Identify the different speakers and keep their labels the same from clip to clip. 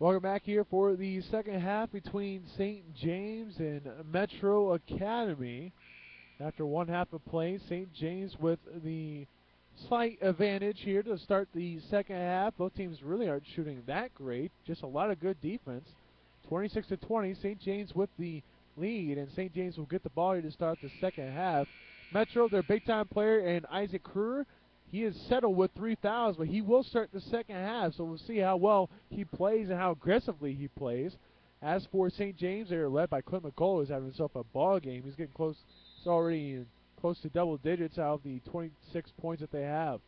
Speaker 1: Welcome back here for the second half between St. James and Metro Academy. After one half of play, St. James with the slight advantage here to start the second half. Both teams really aren't shooting that great, just a lot of good defense. 26-20, St. James with the lead, and St. James will get the ball here to start the second half. Metro, their big-time player, and Isaac Kruger, he is settled with 3 fouls, but he will start the second half, so we'll see how well he plays and how aggressively he plays. As for St. James, they're led by Clint McCullough, who's having himself a ball game. He's getting close. He's already close to double digits out of the 26 points that they have.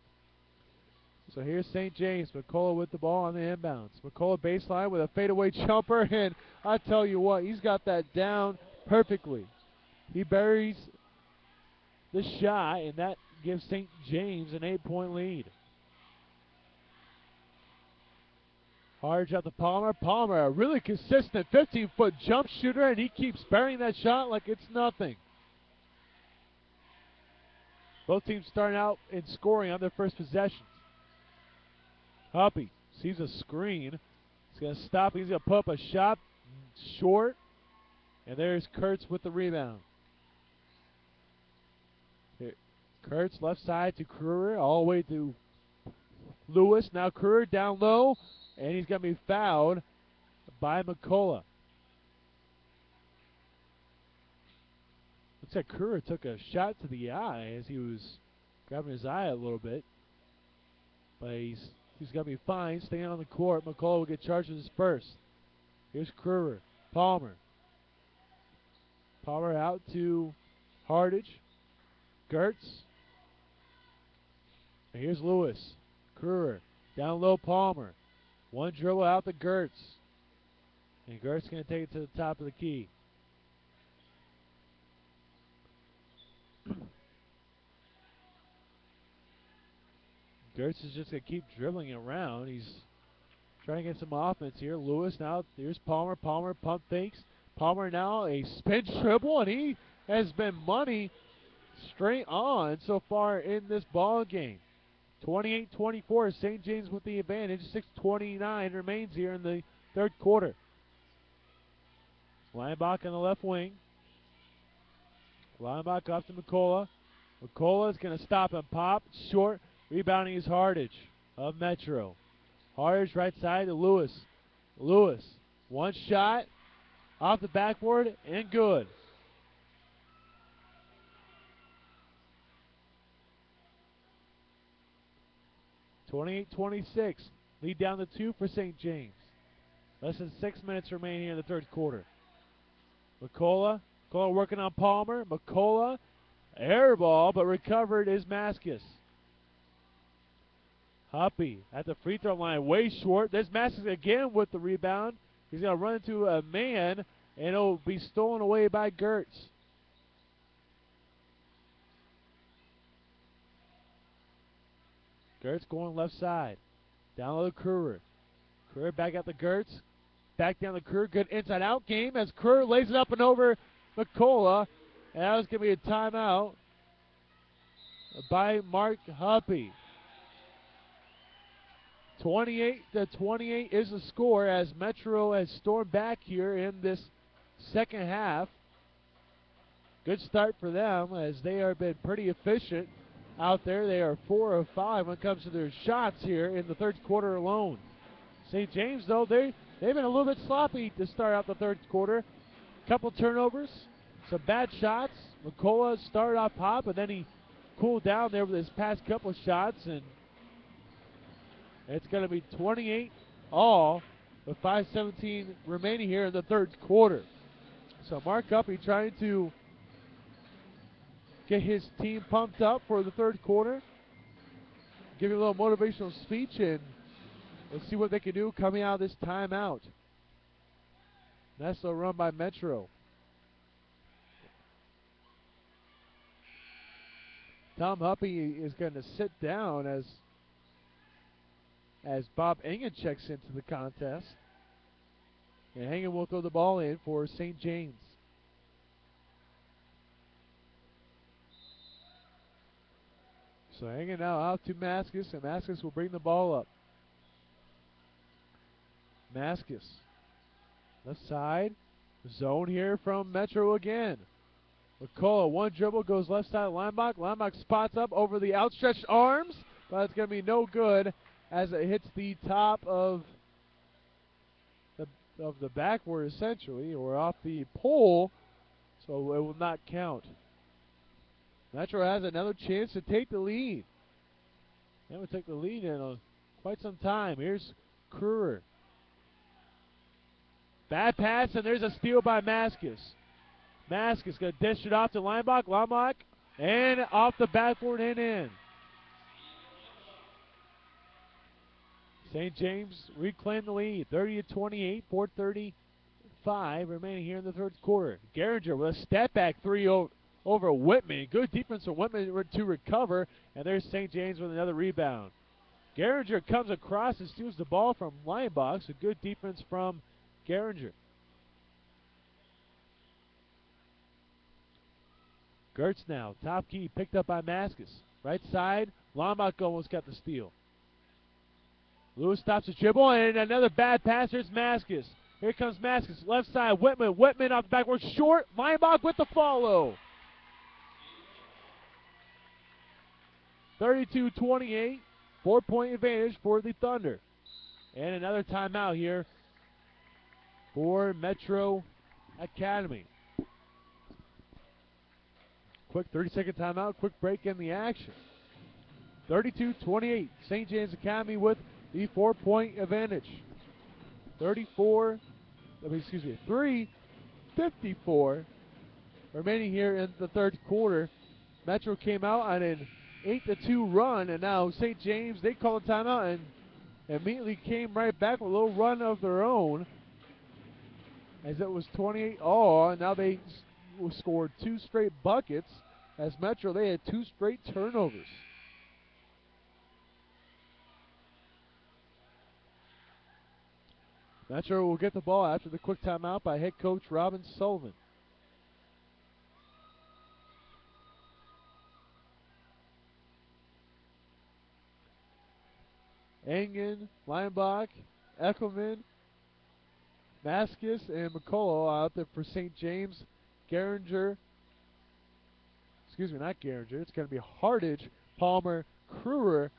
Speaker 1: So here's St. James. McCullough with the ball on the inbounds. McCullough baseline with a fadeaway jumper, and I tell you what, he's got that down perfectly. He buries the shot, and that gives St. James an 8-point lead. Hard shot to Palmer. Palmer, a really consistent 15-foot jump shooter, and he keeps burying that shot like it's nothing. Both teams starting out in scoring on their first possessions. Huppy sees a screen. He's going to stop. He's going to put up a shot short. And there's Kurtz with the rebound. Here, Kurtz left side to Kruger, all the way to Lewis. Now Kruger down low, and he's going to be fouled by McCullough. Looks like Kruger took a shot to the eye as he was grabbing his eye a little bit. But he's going to be fine, staying on the court. McCullough will get charged with his first. Here's Kruger. Palmer. Palmer out to Hardage. Gertz. And here's Lewis. Kruger. Down low, Palmer. One dribble out to Gertz. And Gertz going to take it to the top of the key. Gertz is just going to keep dribbling around. He's trying to get some offense here. Lewis now, here's Palmer. Palmer pump fakes. Palmer now a spin dribble, and he has been money straight on so far in this ball game. 28-24, St. James with the advantage. 6:29 remains here in the third quarter. Leinbach on the left wing. Leinbach off to McCullough. McCullough is going to stop and pop. Short. Rebounding is Hardage of Metro. Hardage right side to Lewis. Lewis. One shot. Off the backboard and good. (28-26). Lead down to 2 for St. James. Less than 6 minutes remain here in the third quarter. McCullough. McCullough working on Palmer. McCullough. Air ball, but recovered is Maskus. Huppy at the free throw line, way short. There's Maskus again with the rebound. He's going to run into a man, and it'll be stolen away by Gertz. Gertz going left side. Down low to Kruger. Kruger back out to Gertz. Back down to Kruger. Good inside-out game as Kruger lays it up and over McCullough. And that was going to be a timeout by Mark Huppy. 28-28 is the score as Metro has stormed back here in this second half. Good start for them as they have been pretty efficient out there. They are 4 of 5 when it comes to their shots here in the third quarter alone. St. James, though, they've been a little bit sloppy to start out the third quarter. Couple turnovers, some bad shots. McCullough started off hot, but then he cooled down there with his past couple of shots, and it's going to be 28 all with 5:17 remaining here in the third quarter. So Mark Huppy trying to get his team pumped up for the third quarter. Give you a little motivational speech, and let's see what they can do coming out of this timeout. That's a run by Metro. Tom Huppy is going to sit down as Bob Engen checks into the contest. And Engen will throw the ball in for St. James. So Engen now out to Maskus, and Maskus will bring the ball up. Maskus. Left side. Zone here from Metro again. McCullough, one dribble, goes left side, Lineback. Lineback spots up over the outstretched arms, but it's going to be no good as it hits the top of the backboard essentially, or off the pole, so it will not count. Metro has another chance to take the lead. They haven't taken the lead in quite some time. Here's Kruger. Bad pass, and there's a steal by Maskus. Maskus going to dish it off to Lineback. Lineback, and off the backboard and in. St. James reclaimed the lead, 30-28, 4:35 remaining here in the third quarter. Geringer with a step back three over Whitman. Good defense from Whitman to recover, and there's St. James with another rebound. Geringer comes across and steals the ball from Lineback, so good defense from Geringer. Gertz now, top key, picked up by Maskus. Right side, Lineback almost got the steal. Lewis stops the dribble, and another bad pass. Here's Maskus. Here comes Maskus. Left side, Whitman. Whitman off the backboard, short. Lineback with the follow. 32-28, 4-point advantage for the Thunder. And another timeout here for Metro Academy. Quick 30-second timeout, quick break in the action. 32-28, St. James Academy with the 4-point advantage. 3:54 remaining here in the third quarter. Metro came out on an 8-2 run, and now St. James, they call a timeout and immediately came right back with a little run of their own, as it was 28-all, and now they scored 2 straight buckets. As Metro, they had 2 straight turnovers. Metro will get the ball after the quick timeout by head coach Robin Sullivan. Engen, Lineback, Eckelman, Maskus, and McCullough out there for St. James. Geringer, not Geringer, it's going to be Hardage, Palmer, Kruger,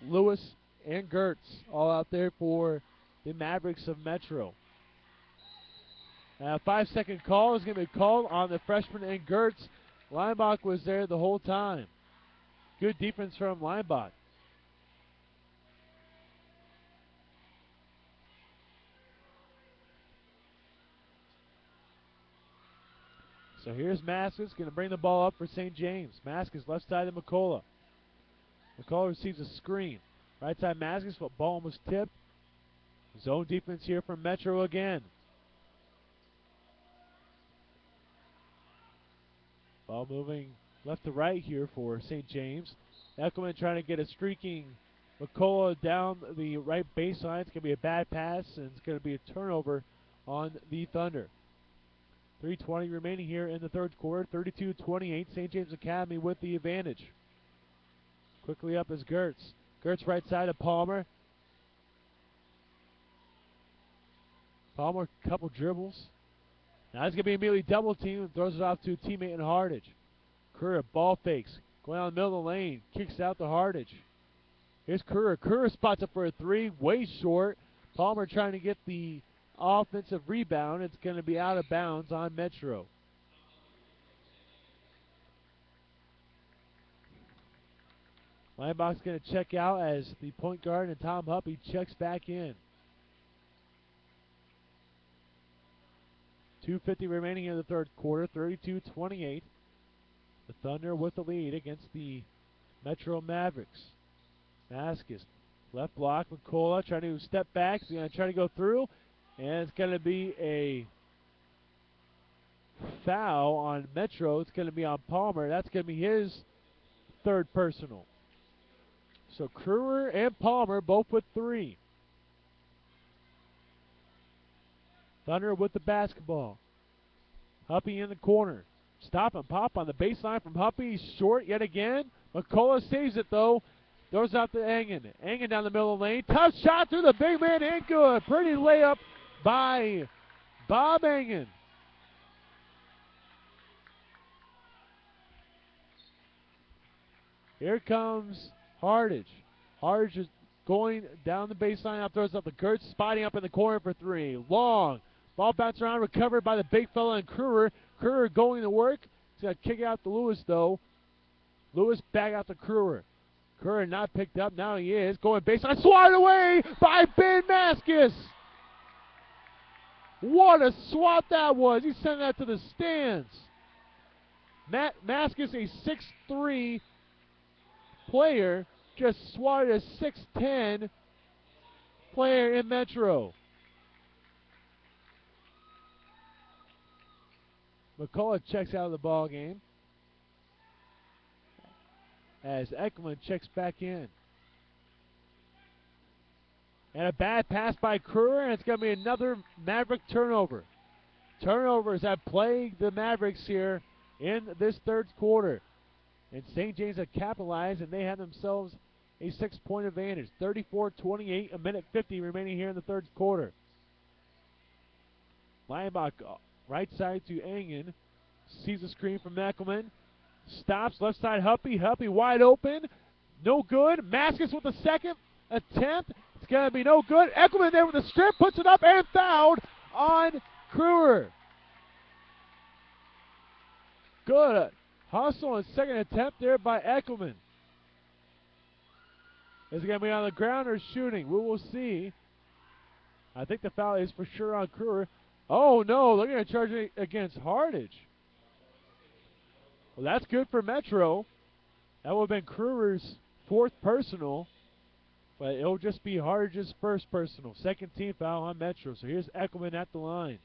Speaker 1: Lewis, and Gertz all out there for the Mavericks of Metro. A 5-second call is going to be called on the freshman and Gertz. Lineback was there the whole time. Good defense from Lineback. So here's Maskus going to bring the ball up for St. James. Maskus left side to McCullough. McCullough receives a screen. Right side Maskus, but ball almost tipped. Zone defense here from Metro again. Ball moving left to right here for St. James. Eckelman trying to get a streaking McCullough down the right baseline. It's going to be a bad pass, and it's going to be a turnover on the Thunder. 3:20 remaining here in the third quarter. 32-28, St. James Academy with the advantage. Quickly up is Gertz. Gertz right side of Palmer. Palmer, couple dribbles. Now he's going to be immediately double teamed and throws it off to a teammate in Hardage. Kruger, ball fakes. Going down the middle of the lane. Kicks out to Hardage. Here's Kruger. Kruger spots up for a 3. Way short. Palmer trying to get the offensive rebound. It's going to be out of bounds on Metro. Lineback's going to check out as the point guard and Tom Huppy checks back in. 2:50 remaining in the third quarter, 32-28. The Thunder with the lead against the Metro Mavericks. Maskus, left block, McCullough trying to step back. He's going to try to go through, and it's going to be a foul on Metro. It's going to be on Palmer. That's going to be his third personal. So Kruger and Palmer both with 3. Thunder with the basketball. Huppy in the corner. Stop and pop on the baseline from Huppy. He's short yet again. McCullough saves it though. Throws out to Engen. Engen down the middle of the lane. Tough shot through the big man and good. Pretty layup by Bob Engen. Here comes Hardage. Hardage is going down the baseline. Now throws up the Gertz, spotting up in the corner for three. Long. Ball bounced around, recovered by the big fella and Kruger. Kruger going to work. He's going to kick out to Lewis, though. Lewis back out to Kruger. Kruger not picked up. Now he is. Going baseline. Swatted away by Ben Maskus. What a swat that was. He sent that to the stands. Maskus, a 6'3" player, just swatted a 6'10" player in Metro. McCullough checks out of the ball game as Eckelman checks back in. And a bad pass by Kruger, and it's going to be another Maverick turnover. Turnovers have plagued the Mavericks here in this third quarter. And St. James have capitalized, and they have themselves a 6-point advantage. 34-28, a minute 50 remaining here in the third quarter. Leinbach right side to Engen. Sees the screen from Eckelman. Stops, left side Huppy. Huppy wide open. No good. Maskus with the second attempt. It's going to be no good. Eckelman there with the strip. Puts it up and fouled on Kruger. Good hustle and second attempt there by Eckelman. Is it going to be on the ground or shooting? We will see. I think the foul is for sure on Kruger. Oh, no, they're going to charge it against Hardage. Well, that's good for Metro. That would have been Kruger's fourth personal, but it'll just be Hardage's first personal. Second team foul on Metro. So here's Eckelman at the line.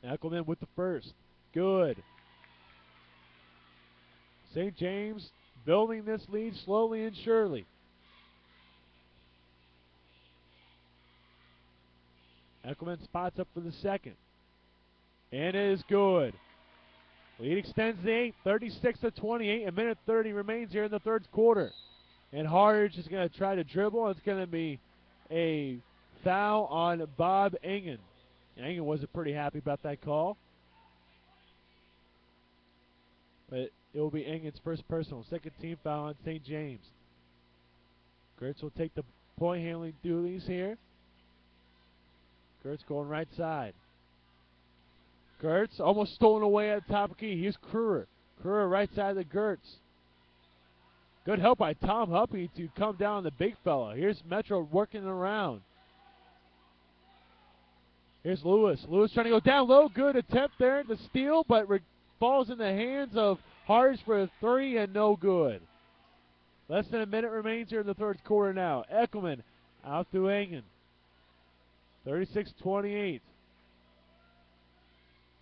Speaker 1: Eckelman with the first. Good. St. James building this lead slowly and surely. Eckelman spots up for the second. And it is good. Lead extends to 8, 36-28. A minute 30 remains here in the third quarter. And Hardage is going to try to dribble. It's going to be a foul on Bob Engen. Engen wasn't pretty happy about that call. But it will be Engen's first personal. Second team foul on St. James. Gertz will take the point handling duties here. Gertz going right side. Gertz almost stolen away at the top of the key. Here's Kruger. Kruger right side of the Gertz. Good help by Tom Huppy to come down on the big fella. Here's Metro working around. Here's Lewis. Lewis trying to go down low. Good attempt there to steal, but falls in the hands of Hardage for a three and no good. Less than a minute remains here in the third quarter now. Eckelman out to Engen. 36-28.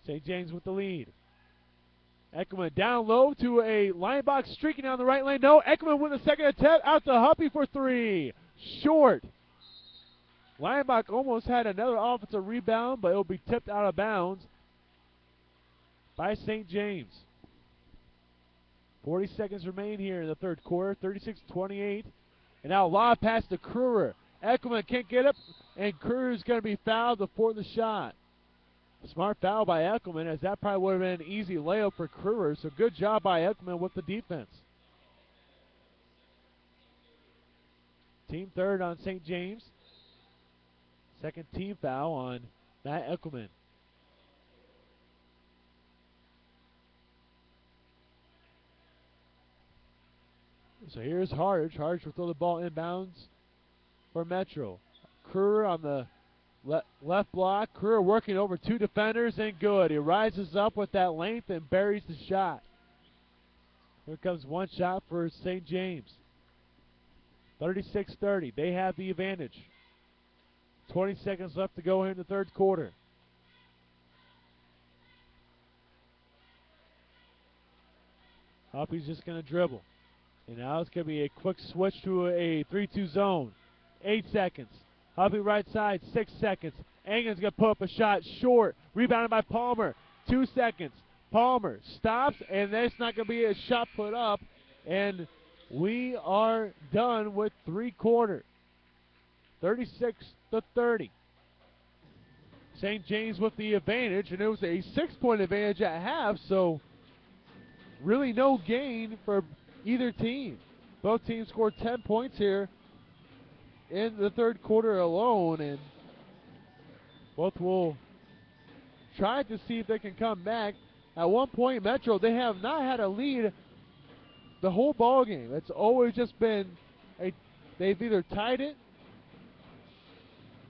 Speaker 1: St. James with the lead. Eckelman down low to a Leinbach streaking down the right lane. No, Eckelman with a second attempt. Out to Huppy for three. Short. Leinbach almost had another offensive rebound, but it will be tipped out of bounds by St. James. 40 seconds remain here in the third quarter. 36-28. And now a lob pass to Kruger. Eckelman can't get up, and Kruger's going to be fouled before the shot. Smart foul by Eckelman, as that probably would have been an easy layup for Kruger. So good job by Eckelman with the defense. Team third on St. James. Second team foul on Matt Eckelman. So here's Hardage. Hardage will throw the ball inbounds for Metro. Kruger on the left block. Kruger working over two defenders and good. He rises up with that length and buries the shot. Here comes one shot for St. James. 36-30. They have the advantage. 20 seconds left to go here in the third quarter. Huppy's just going to dribble. And now it's going to be a quick switch to a 3-2 zone. 8 seconds. Huppy right side, 6 seconds. Engen's going to put up a shot short. Rebounded by Palmer. 2 seconds. Palmer stops, and there's not going to be a shot put up. And we are done with three-quarter. 36-30. St. James with the advantage, and it was a 6-point advantage at half, so really no gain for either team. Both teams scored 10 points here in the third quarter alone, and both will try to see if they can come back. At one point, Metro, they have not had a lead the whole ball game. It's always just been they've either tied it,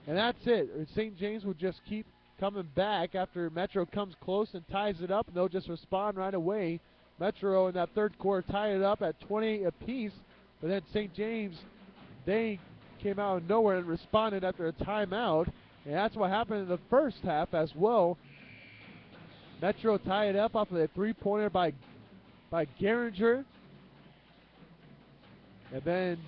Speaker 1: and that's it. St. James will just keep coming back after Metro comes close and ties it up, and they'll just respond right away. Metro in that third quarter tied it up at 28 apiece, but then St. James, they came out of nowhere and responded after a timeout, and that's what happened in the first half as well. Metro tied it up off of a three-pointer by Geringer, and then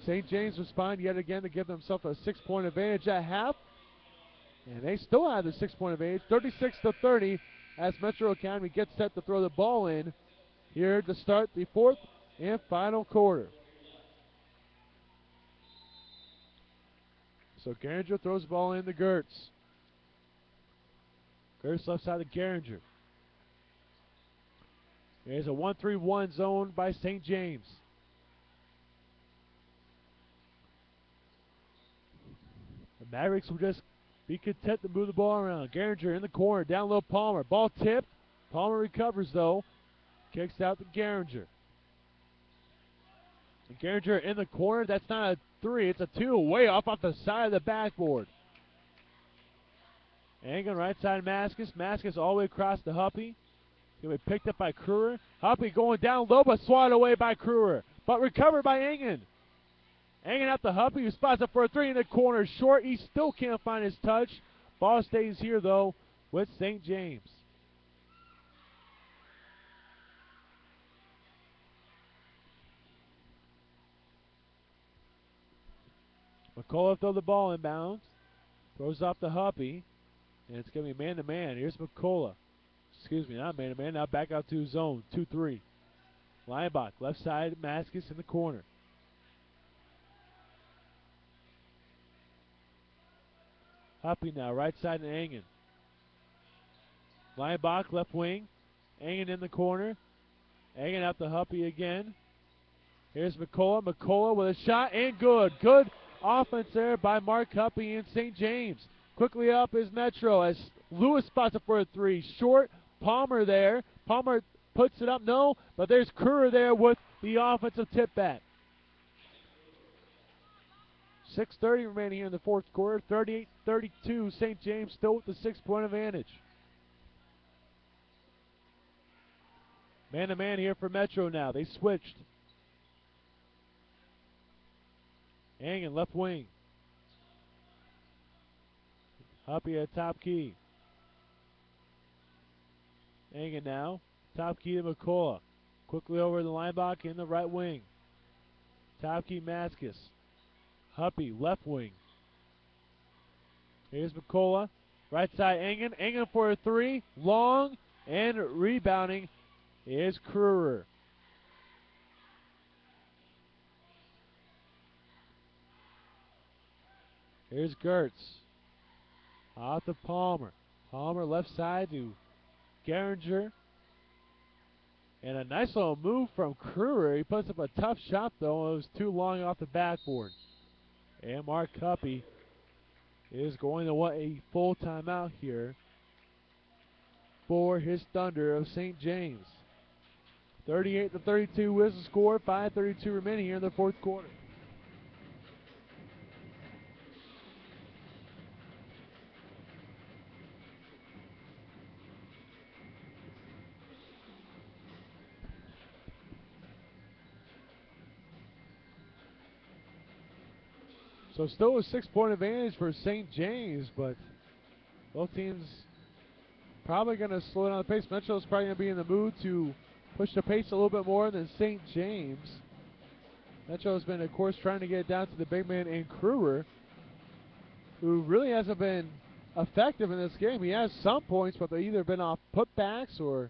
Speaker 1: St. James responded yet again to give themselves a 6-point advantage at half, and they still have the 6-point advantage, 36-30, as Metro Academy gets set to throw the ball in here to start the fourth and final quarter. So Geringer throws the ball in to Gertz. Gertz left side of Geringer. There's a 1-3-1 zone by St. James. The Mavericks will just be content to move the ball around. Geringer in the corner, down low Palmer. Ball tipped. Palmer recovers though. Kicks out to Geringer. And Geringer in the corner. That's not a three. It's a two. Way off the side of the backboard. Anglin right side Maskus. Maskus all the way across to Huppy. Going to be picked up by Kruger. Huppy going down low, but swatted away by Kruger. But recovered by Anglin. Hanging out the Huppy, who spots up for a three in the corner. Short, he still can't find his touch. Ball stays here, though, with St. James. McCullough throw the ball inbounds. Throws off the Huppy. And it's going to be man-to-man. Here's McCullough. Excuse me, not man-to-man. Now back out to zone. 2-3. Leinbach, left side, Maskus in the corner. Huppy now, right side to Anglin. Leinbach, left wing. Anglin in the corner. Anglin out to Huppy again. Here's McCullough. McCullough with a shot and good. Good offense there by Mark Huppy and St. James. Quickly up is Metro as Lewis spots up for a three. Short, Palmer there. Palmer puts it up, no, but there's Kruger there with the offensive tip back. 6:30 remaining here in the fourth quarter. 38-32. St. James still with the 6-point advantage. Man-to-man here for Metro now. They switched. Anglin, left wing. Huppy at top key. Anglin now. Top key to McCullough. Quickly over the Leinbach in the right wing. Top key Maskus. Huppy, left wing. Here's McCullough. Right side, Anglin. Anglin for a three. Long and rebounding is Kruger. Here's Gertz. Out to Palmer. Palmer left side to Geringer. And a nice little move from Kruger. He puts up a tough shot though. It was too long off the backboard. And Mark Huppy is going to want a full timeout here for his Thunder of St. James. 38-32 is the score. 5:32 remaining here in the fourth quarter. So still a 6-point advantage for St. James, but both teams probably going to slow down the pace. Metro's probably going to be in the mood to push the pace a little bit more than St. James. Metro's been, of course, trying to get it down to the big man in Kruger, who really hasn't been effective in this game. He has some points, but they've either been off putbacks or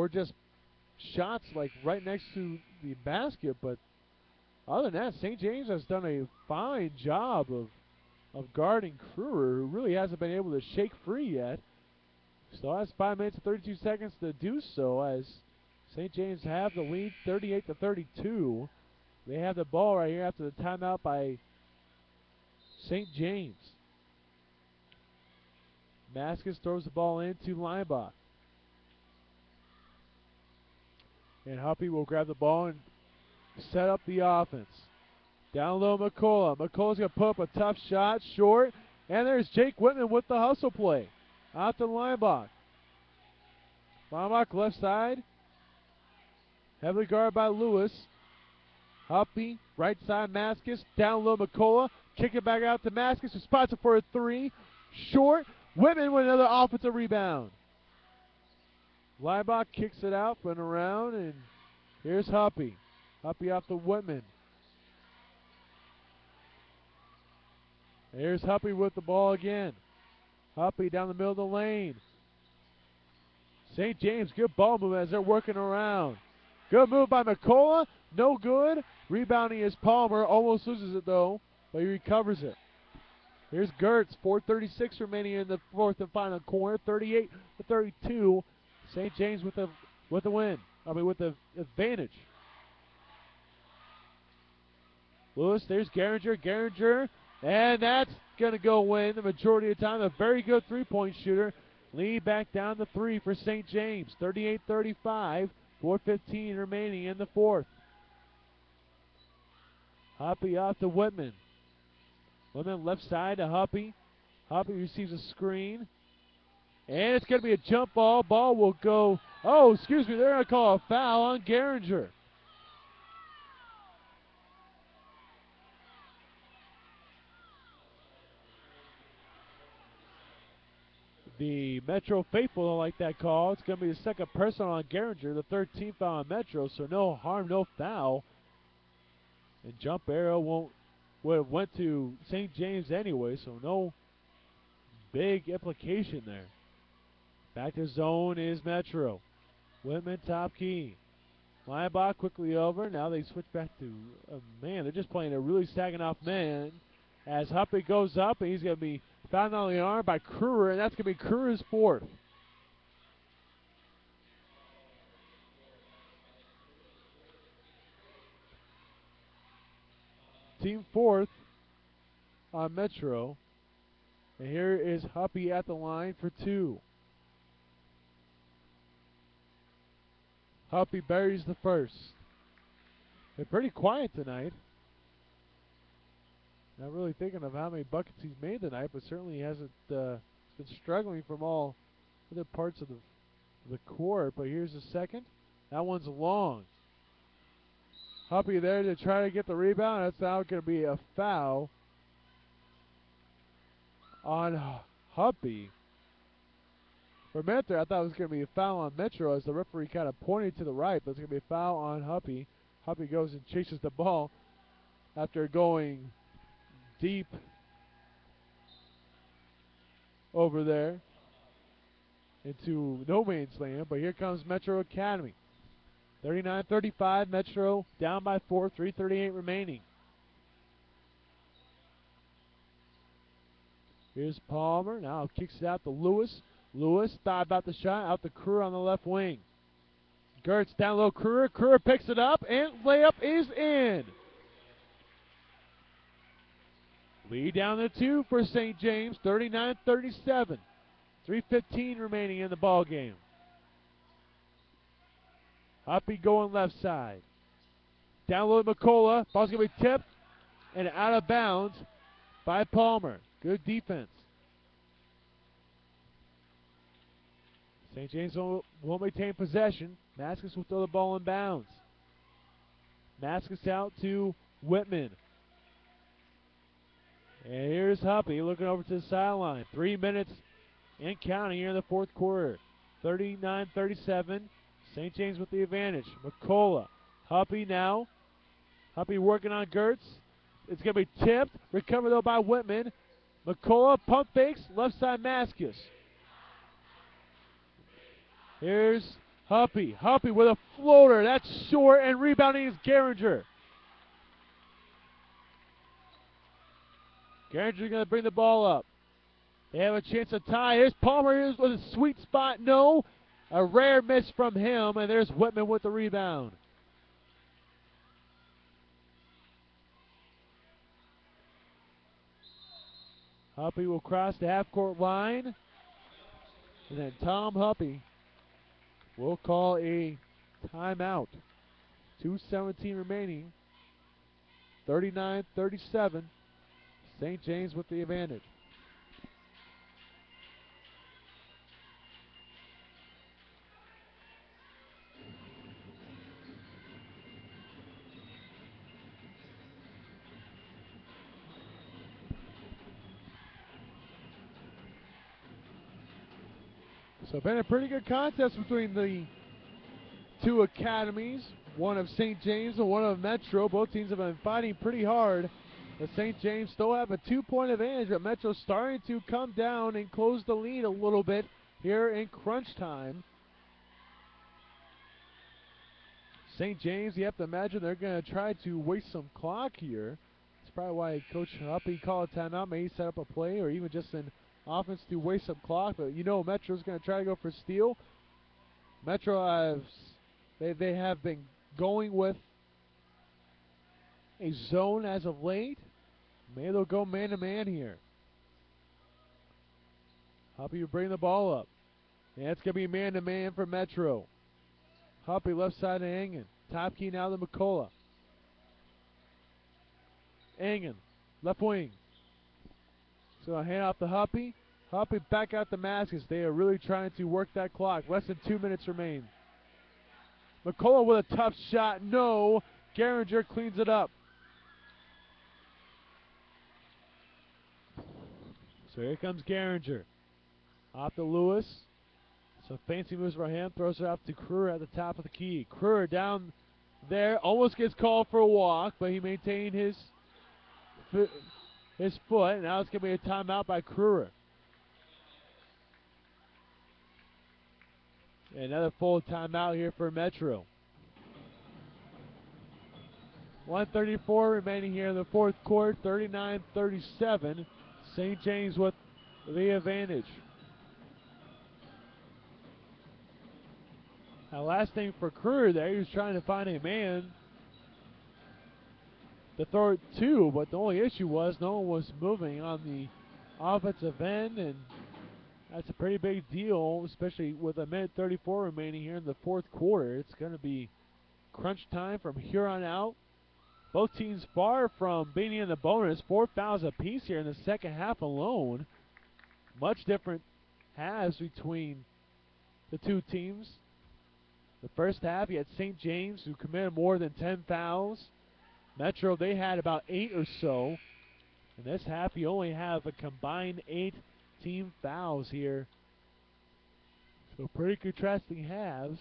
Speaker 1: just shots like right next to the basket, but other than that, St. James has done a fine job of guarding Kruger, who really hasn't been able to shake free yet. Still has 5 minutes and 32 seconds to do so as St. James have the lead 38-32. They have the ball right here after the timeout by St. James. Maskus throws the ball into Leinbach. And Huppy will grab the ball and set up the offense. Down low, McCullough. McCullough's going to put up a tough shot, short. And there's Jake Whitman with the hustle play. Out to Leinbach. Leinbach left side. Heavily guarded by Lewis. Huppy, right side, Maskus. Down low, McCullough. Kick it back out to Maskus, who spots it for a three. Short. Whitman with another offensive rebound. Leinbach kicks it out and around, and here's Huppy. Huppy off to Whitman. Here's Huppy with the ball again. Huppy down the middle of the lane. St. James, good ball movement as they're working around. Good move by McCullough. No good. Rebounding is Palmer. Almost loses it though, but he recovers it. Here's Gertz. 4:36 remaining in the fourth and final quarter. 38-32. St. James with the win. With the advantage. Lewis, there's Geringer. Geringer, and that's going to go in the majority of the time. A very good three-point shooter. Lead back down to 3 for St. James. 38-35. 4:15 remaining in the fourth. Huppy off to Whitman. Whitman left side to Huppy. Huppy receives a screen. And it's going to be a jump ball. Ball will go. Oh, excuse me. They're going to call a foul on Geringer. The Metro faithful don't like that call. It's going to be the second personal on Geringer, the 13th foul on Metro, so no harm, no foul. And jump arrow would have went to St. James anyway, so no big implication there. Back to zone is Metro. Whitman top key. Leinbach quickly over. Now they switch back to man. They're just playing a really sagging off man. As Huppy goes up, and he's going to be found on the arm by Kruger, and that's going to be Kruger's fourth. Team fourth on Metro. And here is Huppy at the line for two. Huppy buries the first. They're pretty quiet tonight. Not really thinking of how many buckets he's made tonight, but certainly he hasn't been struggling from all other parts of the court. But here's the second. That one's long. Huppy there to try to get the rebound. That's now going to be a foul on Huppy. For a minute there, I thought it was going to be a foul on Metro as the referee kind of pointed to the right, but it's going to be a foul on Huppy. Huppy goes and chases the ball after going deep over there into no man's land, but here comes Metro Academy. 39-35, Metro down by 4, 3:38 remaining. Here's Palmer, now kicks it out to Lewis. Lewis thought about the shot, out to Kruger on the left wing. Gertz down low, Kruger. Kruger picks it up, and layup is in. Lead down to 2 for St. James, 39-37. 3:15 remaining in the ball game. Huppy going left side. Down low to McCullough. Ball's going to be tipped and out of bounds by Palmer. Good defense. St. James will maintain possession. Maskus will throw the ball in bounds. Maskus out to Whitman. And here's Huppy looking over to the sideline. 3 minutes and counting here in the fourth quarter. 39-37. St. James with the advantage. McCullough. Huppy now. Huppy working on Gertz. It's going to be tipped. Recovered though by Whitman. McCullough pump fakes. Left side Maskus. Here's Huppy with a floater. That's short, and rebounding is Geringer. Geringer's going to bring the ball up. They have a chance to tie. Here's Palmer. Here's with a sweet spot. No. A rare miss from him, and there's Whitman with the rebound. Huppy will cross the half-court line. And then Tom Huppy will call a timeout. 2:17 remaining. 39-37. St. James with the advantage. So been a pretty good contest between the two academies, one of St. James and one of Metro. Both teams have been fighting pretty hard. But St. James still have a 2-point advantage, but Metro's starting to come down and close the lead a little bit here in crunch time. St. James, you have to imagine they're going to try to waste some clock here. That's probably why Coach Huppy called a timeout, maybe set up a play or even just an offense to waste some clock. But you know Metro's going to try to go for steal. Metro they have been going with a zone as of late. Maybe they'll go man-to-man here. Huppy will bring the ball up. And it's going to be man-to-man for Metro. Huppy left side to Engen. Top key now to McCullough. Engen, left wing. So a hand off to Huppy. Huppy back out to Maskus. They are really trying to work that clock. Less than 2 minutes remain. McCullough with a tough shot. No. Geringer cleans it up. So here comes Geringer. Off to Lewis. Some fancy moves for him. Throws it out to Kruger at the top of the key. Kruger down there. Almost gets called for a walk, but he maintained his foot. Now it's going to be a timeout by Kruger. Another full timeout here for Metro. 1:34 remaining here in the fourth quarter. 39-37. St. James with the advantage. Now last thing for Kruger there, he was trying to find a man to throw it to, but the only issue was no one was moving on the offensive end, and that's a pretty big deal, especially with a minute 34 remaining here in the fourth quarter. It's going to be crunch time from here on out. Both teams far from being in the bonus. 4 fouls apiece here in the second half alone. Much different halves between the two teams. The first half, you had St. James, who committed more than 10 fouls. Metro, they had about 8 or so. In this half, you only have a combined 8 team fouls here. So pretty contrasting halves.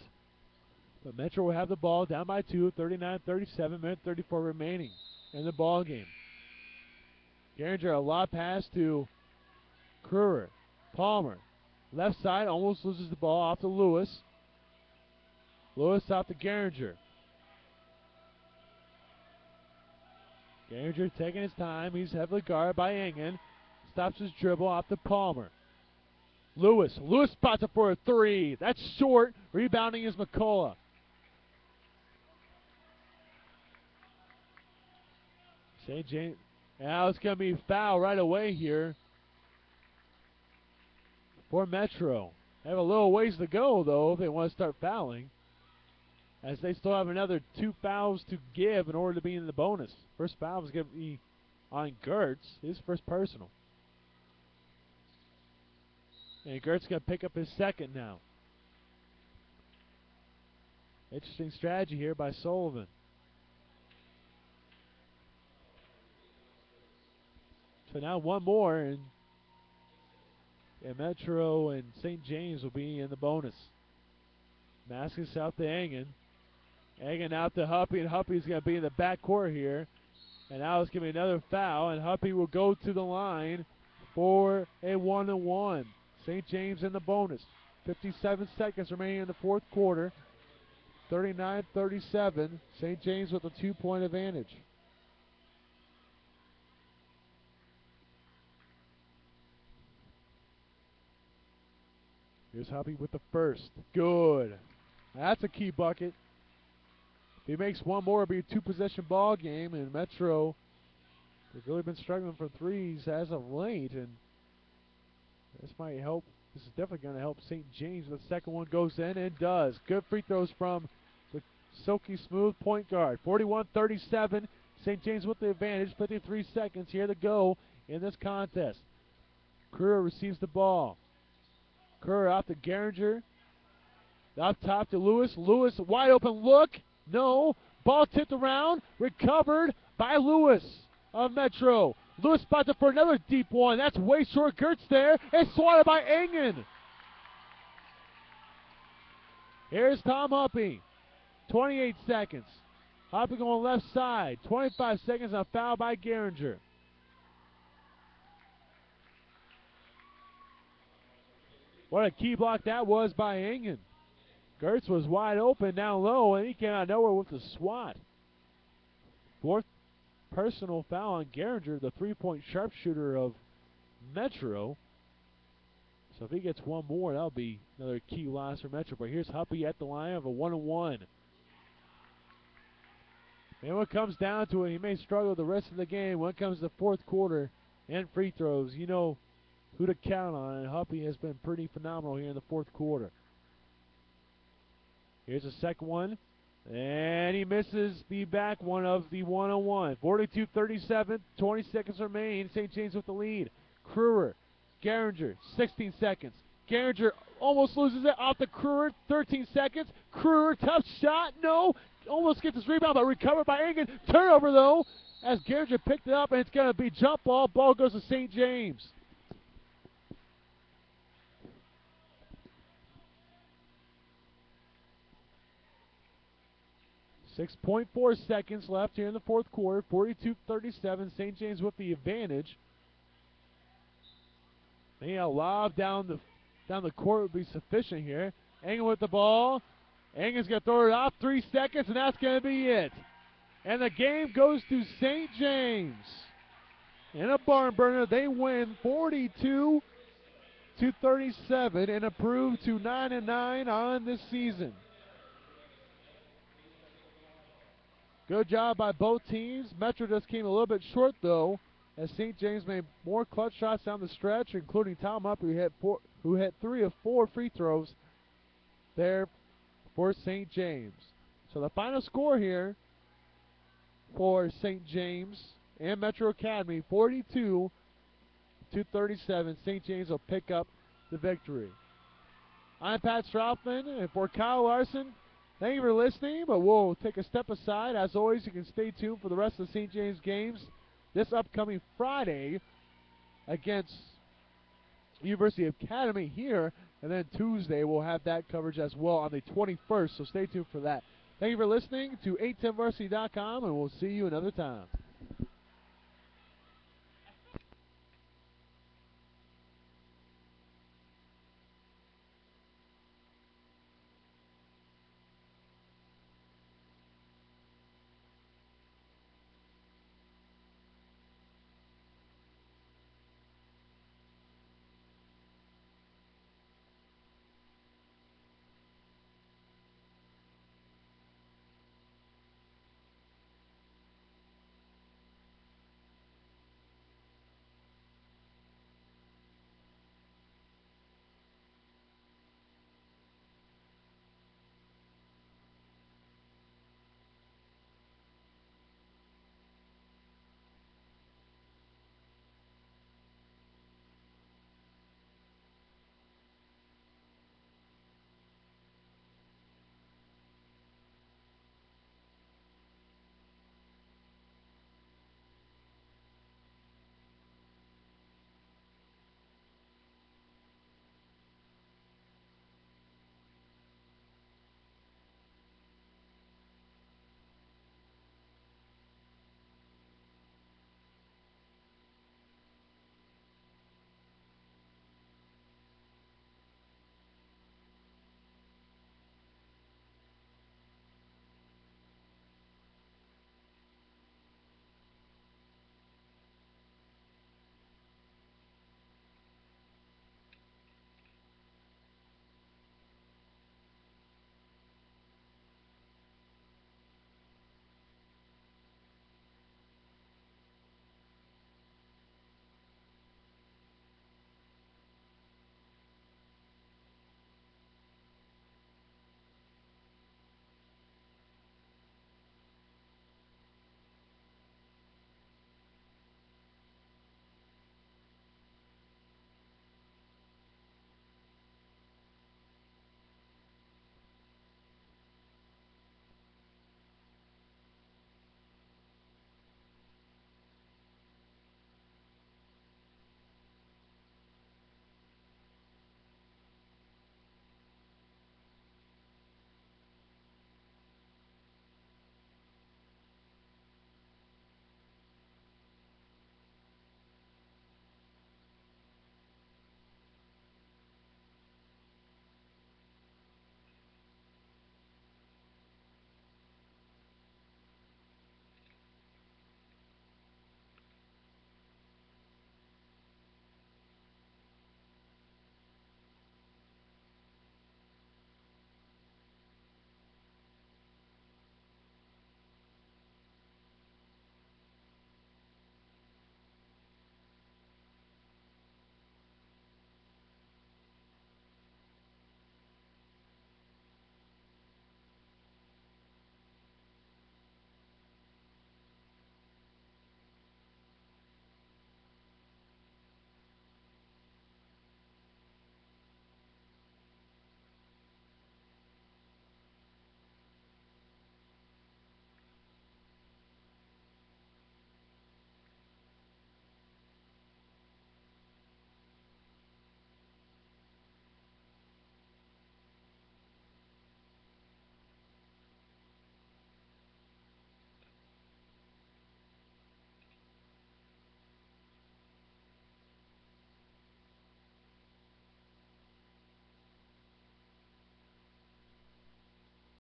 Speaker 1: But Metro will have the ball down by 2, 39-37, minute 34 remaining in the ball game. Geringer, a lob pass to Kruger. Palmer, left side, almost loses the ball off to Lewis. Lewis off to Geringer. Geringer taking his time. He's heavily guarded by Engen. Stops his dribble off to Palmer. Lewis spots it for a 3. That's short. Rebounding is McCullough. St. James. Now it's going to be foul right away here for Metro. They have a little ways to go, though, if they want to start fouling, as they still have another 2 fouls to give in order to be in the bonus. First foul is going to be on Gertz, his first personal. And Gertz going to pick up his second now. Interesting strategy here by Sullivan. So now one more, and Metro and St. James will be in the bonus. Maskus out to Engen. Engen out to Huppy, and Huppy's going to be in the backcourt here. And now it's going to be another foul, and Huppy will go to the line for a 1-1. St. James in the bonus. 57 seconds remaining in the fourth quarter. 39-37. St. James with a 2-point advantage. Here's Huppy with the first. Good. That's a key bucket. If he makes one more, it'll be a two-possession ball game. And Metro, they've really been struggling for threes as of late. And this might help. This is definitely going to help St. James. The second one goes in and does. Good free throws from the silky smooth point guard. 41-37. St. James with the advantage. 53 seconds here to go in this contest. Kruger receives the ball. Kruger out to Geringer. Up top to Lewis. Lewis, wide open look. No. Ball tipped around. Recovered by Lewis of Metro. Lewis spots it for another deep one. That's way short. Gertz there. It's swatted by Engen. Here's Tom Huppy. 28 seconds. Huppy going left side. 25 seconds. A foul by Geringer. What a key block that was by Engen. Gertz was wide open down low, and he came out of nowhere with the swat. Fourth personal foul on Geringer, the three-point sharpshooter of Metro. So if he gets one more, that'll be another key loss for Metro. But here's Huppy at the line of a 1-on-1. And when it comes down to it, he may struggle the rest of the game. When it comes to the fourth quarter and free throws, you know who to count on, and Huppy has been pretty phenomenal here in the fourth quarter. Here's the second one, and he misses the back one of the 1-on-1. 42-37, 20 seconds remain. St. James with the lead. Kruger, Geringer, 16 seconds. Geringer almost loses it off the Kruger, 13 seconds. Kruger, tough shot, no. Almost gets his rebound, but recovered by Engen. Turnover, though, as Geringer picked it up, and it's going to be jump ball. Ball goes to St. James. 6.4 seconds left here in the fourth quarter. 42-37. St. James with the advantage. Maybe a lob down the court would be sufficient here. Engen with the ball. Engen's going to throw it off. 3 seconds, and that's going to be it. And the game goes to St. James. In a barn burner, they win 42-37 and improve to 9-9 on this season. Good job by both teams. Metro just came a little bit short, though, as St. James made more clutch shots down the stretch, including Tom Huppy, who hit 3 of 4 free throws there for St. James. So the final score here for St. James and Metro Academy, 42-37. St. James will pick up the victory. I'm Pat Stroutman, and for Kyle Larson, thank you for listening, but we'll take a step aside. As always, you can stay tuned for the rest of the St. James games this upcoming Friday against University Academy here, and then Tuesday we'll have that coverage as well on the 21st, so stay tuned for that. Thank you for listening to 810varsity.com, and we'll see you another time.